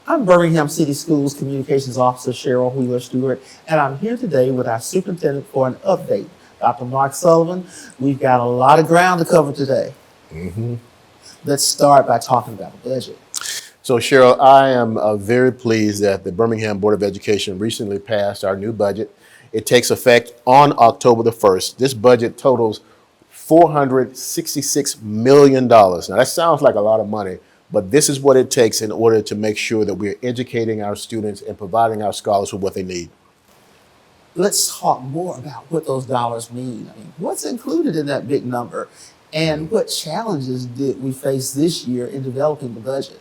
I'm Birmingham City Schools Communications Officer Cheryl Wheeler-Stewart, and I'm here today with our superintendent for an update, Dr. Mark Sullivan. We've got a lot of ground to cover today. Let's start by talking about the budget. So Cheryl, I am very pleased that the Birmingham Board of Education recently passed our new budget. It takes effect on October the 1st. This budget totals $466 million. Now that sounds like a lot of money, but this is what it takes in order to make sure that we're educating our students and providing our scholars with what they need. Let's talk more about what those dollars mean. I mean, what's included in that big number, and what challenges did we face this year in developing the budget?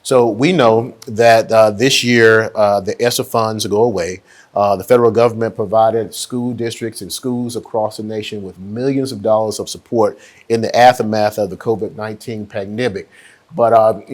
So we know that this year the ESSA funds go away. The federal government provided school districts and schools across the nation with millions of dollars of support in the aftermath of the COVID-19 pandemic. But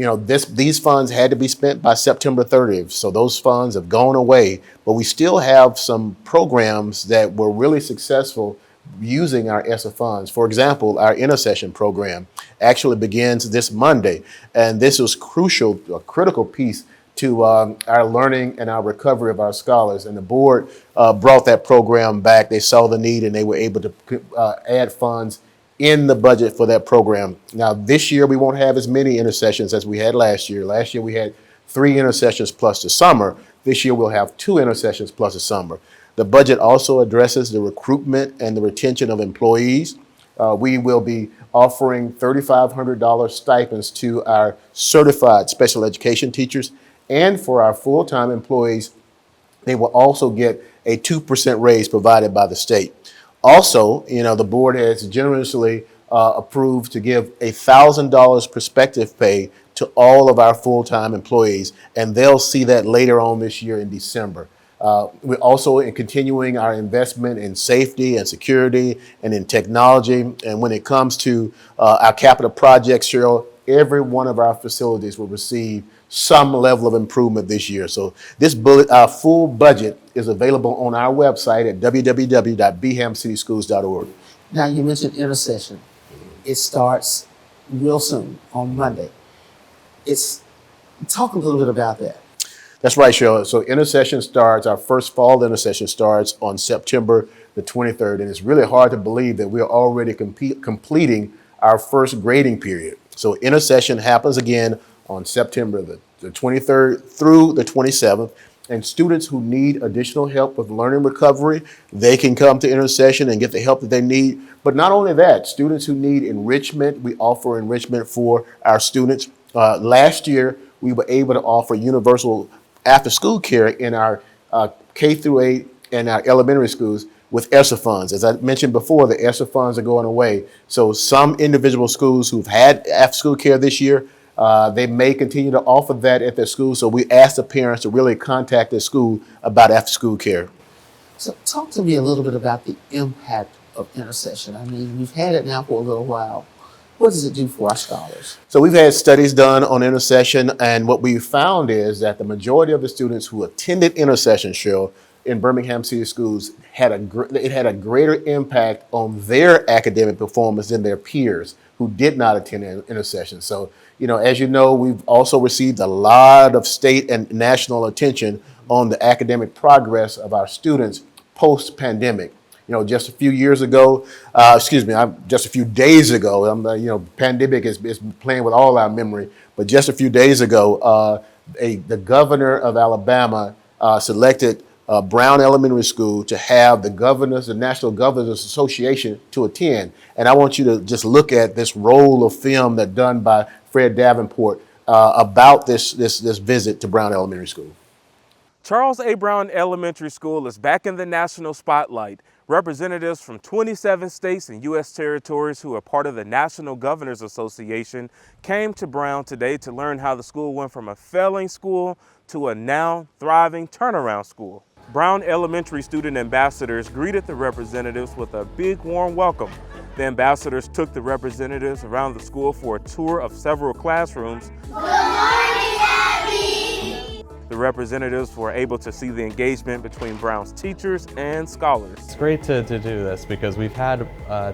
these funds had to be spent by September 30th. So those funds have gone away, but we still have some programs that were really successful using our ESSA funds. For example, our Intercession program actually begins this Monday, and this was crucial, a critical piece to our learning and our recovery of our scholars. And the board brought that program back. They saw the need and they were able to add funds in the budget for that program. Now, this year we won't have as many intercessions as we had last year. Last year we had 3 intercessions plus the summer. This year we'll have 2 intercessions plus the summer. The budget also addresses the recruitment and the retention of employees. We will be offering $3,500 stipends to our certified special education teachers, and for our full-time employees, they will also get a 2% raise provided by the state. Also, the board has generously approved to give $1,000 prospective pay to all of our full-time employees, and they'll see that later on this year in December. We're also continuing our investment in safety and security and in technology. And when it comes to our capital projects, Cheryl, every one of our facilities will receive some level of improvement this year. So this our full budget is available on our website at www.bhamcityschools.org. Now, you mentioned Intercession. It starts real soon on Monday. Talk a little bit about that. That's right, Cheryl. So Intercession starts, our first fall Intercession starts on September the 23rd. And it's really hard to believe that we're already completing our first grading period. So Intercession happens again on September the 23rd through the 27th. And students who need additional help with learning recovery, they can come to Intercession and get the help that they need. But not only that, students who need enrichment, we offer enrichment for our students. Last year, we were able to offer universal after-school care in our K through 8 and our elementary schools with ESSA funds. As I mentioned before, the ESSA funds are going away. So some individual schools who've had after-school care this year, they may continue to offer that at their school. So we ask the parents to really contact their school about after-school care. So talk to me a little bit about the impact of Intercession. I mean, we've had it now for a little while. What does it do for our scholars? So we've had studies done on Intercession, and what we found is that the majority of the students who attended Intercession, Cheryl, in Birmingham City Schools had a greater impact on their academic performance than their peers who did not attend Intercession. So, as you know, we've also received a lot of state and national attention on the academic progress of our students post-pandemic. Just a few years ago, just a few days ago, pandemic is playing with all our memory, but just a few days ago, the governor of Alabama selected Brown Elementary School to have the National Governors Association to attend. And I want you to just look at this roll of film that done by Fred Davenport about this visit to Brown Elementary School. Charles A. Brown Elementary School is back in the national spotlight. Representatives from 27 states and U.S. territories who are part of the National Governors Association came to Brown today to learn how the school went from a failing school to a now thriving turnaround school. Brown Elementary student ambassadors greeted the representatives with a big warm welcome. The ambassadors took the representatives around the school for a tour of several classrooms. Good morning, Abby! The representatives were able to see the engagement between Brown's teachers and scholars. It's great to do this because we've had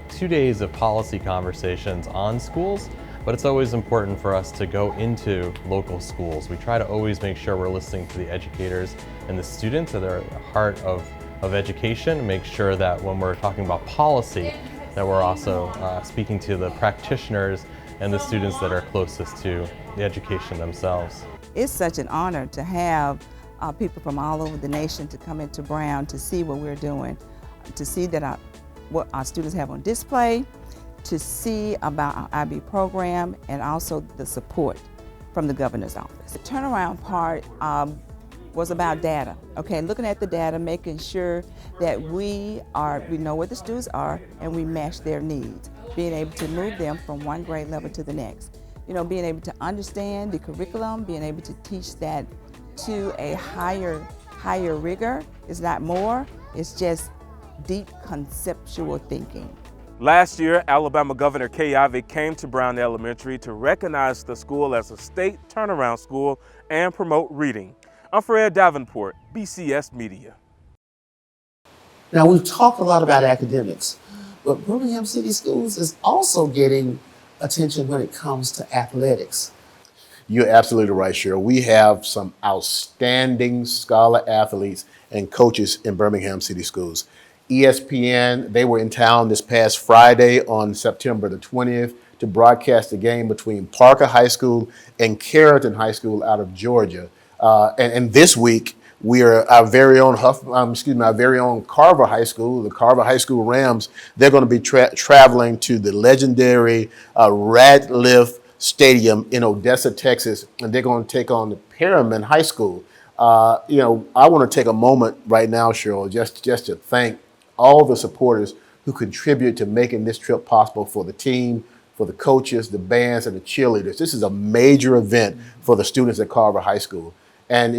2 days of policy conversations on schools, but it's always important for us to go into local schools. We try to always make sure we're listening to the educators and the students that are at the heart of education, make sure that when we're talking about policy, that we're also speaking to the practitioners and the students that are closest to the education themselves. It's such an honor to have people from all over the nation to come into Brown to see what we're doing, to see that what our students have on display, to see about our IB program, and also the support from the governor's office. The turnaround part was about data, okay, looking at the data, making sure that we know where the students are and we match their needs, being able to move them from one grade level to the next. You know, being able to understand the curriculum, being able to teach that to a higher rigor. It's not more, it's just deep conceptual thinking. Last year, Alabama Governor Kay Ivey came to Brown Elementary to recognize the school as a state turnaround school and promote reading. I'm Fred Davenport, BCS Media. Now, we've talked a lot about academics, but Birmingham City Schools is also getting attention when it comes to athletics. You're absolutely right, Cheryl. We have some outstanding scholar athletes and coaches in Birmingham City Schools. ESPN, they were in town this past Friday on September the 20th to broadcast the game between Parker High School and Carrollton High School out of Georgia. And this week, we are our very own Carver High School, the Carver High School Rams. They're going to be traveling to the legendary Radcliffe Stadium in Odessa, Texas, and they're going to take on the Perryman High School. I want to take a moment right now, Cheryl, just to thank all the supporters who contribute to making this trip possible for the team, for the coaches, the bands, and the cheerleaders. This is a major event for the students at Carver High School. And,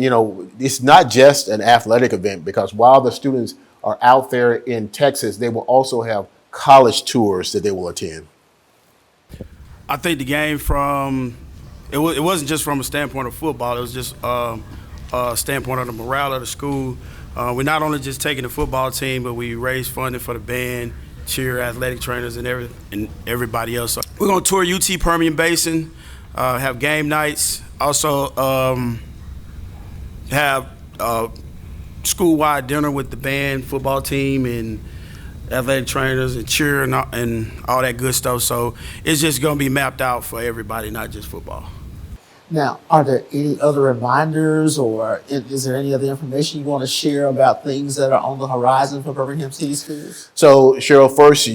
it's not just an athletic event, because while the students are out there in Texas, they will also have college tours that they will attend. I think the game it wasn't just from a standpoint of football, it was just a standpoint of the morale of the school. We're not only just taking the football team, but we raise funding for the band, cheer, athletic trainers, and everybody else. So we're going to tour UT Permian Basin, have game nights, also have school-wide dinner with the band, football team, and athletic trainers and cheer and all that good stuff. So it's just going to be mapped out for everybody, not just football. Now, are there any other reminders, or is there any other information you want to share about things that are on the horizon for Birmingham City Schools? So, Cheryl, first,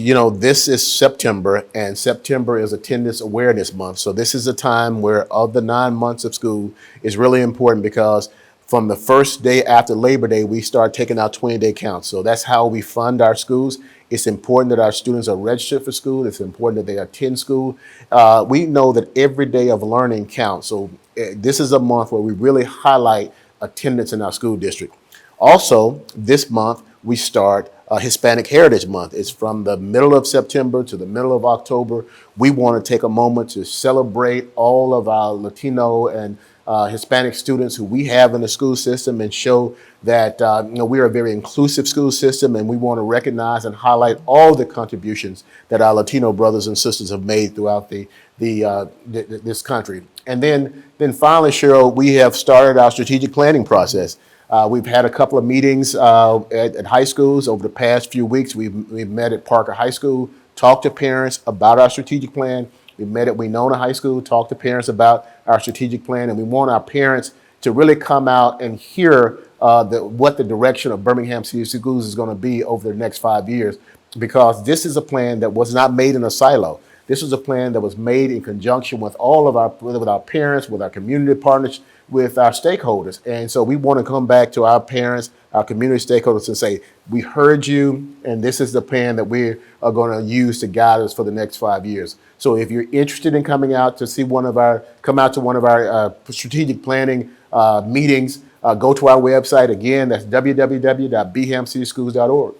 this is September, and September is Attendance Awareness Month. So this is a time where, of the 9 months of school, is really important, because from the first day after Labor Day, we start taking our 20-day counts. So that's how we fund our schools. It's important that our students are registered for school. It's important that they attend school. We know that every day of learning counts. So this is a month where we really highlight attendance in our school district. Also, this month, we start Hispanic Heritage Month. It's from the middle of September to the middle of October. We want to take a moment to celebrate all of our Latino and Hispanic students who we have in the school system, and show that we are a very inclusive school system, and we want to recognize and highlight all the contributions that our Latino brothers and sisters have made throughout this country. And then finally, Cheryl, we have started our strategic planning process. We've had a couple of meetings at high schools over the past few weeks. We've met at Parker High School, talked to parents about our strategic plan. We met at Winona High School, talked to parents about our strategic plan, and we want our parents to really come out and hear what the direction of Birmingham City Schools is going to be over the next 5 years, because this is a plan that was not made in a silo. This was a plan that was made in conjunction with with our parents, with our community partners, with our stakeholders. And so we want to come back to our parents, our community stakeholders, and say, we heard you, and this is the plan that we are going to use to guide us for the next 5 years. So if you're interested in coming out to see come out to one of our strategic planning meetings, go to our website. Again, that's www.bhamcityschools.org.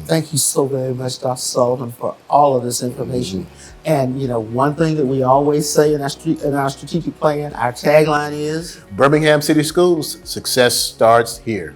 Thank you so very much, Dr. Sullivan, for all of this information. And, one thing that we always say in our strategic plan, our tagline is, Birmingham City Schools, success starts here.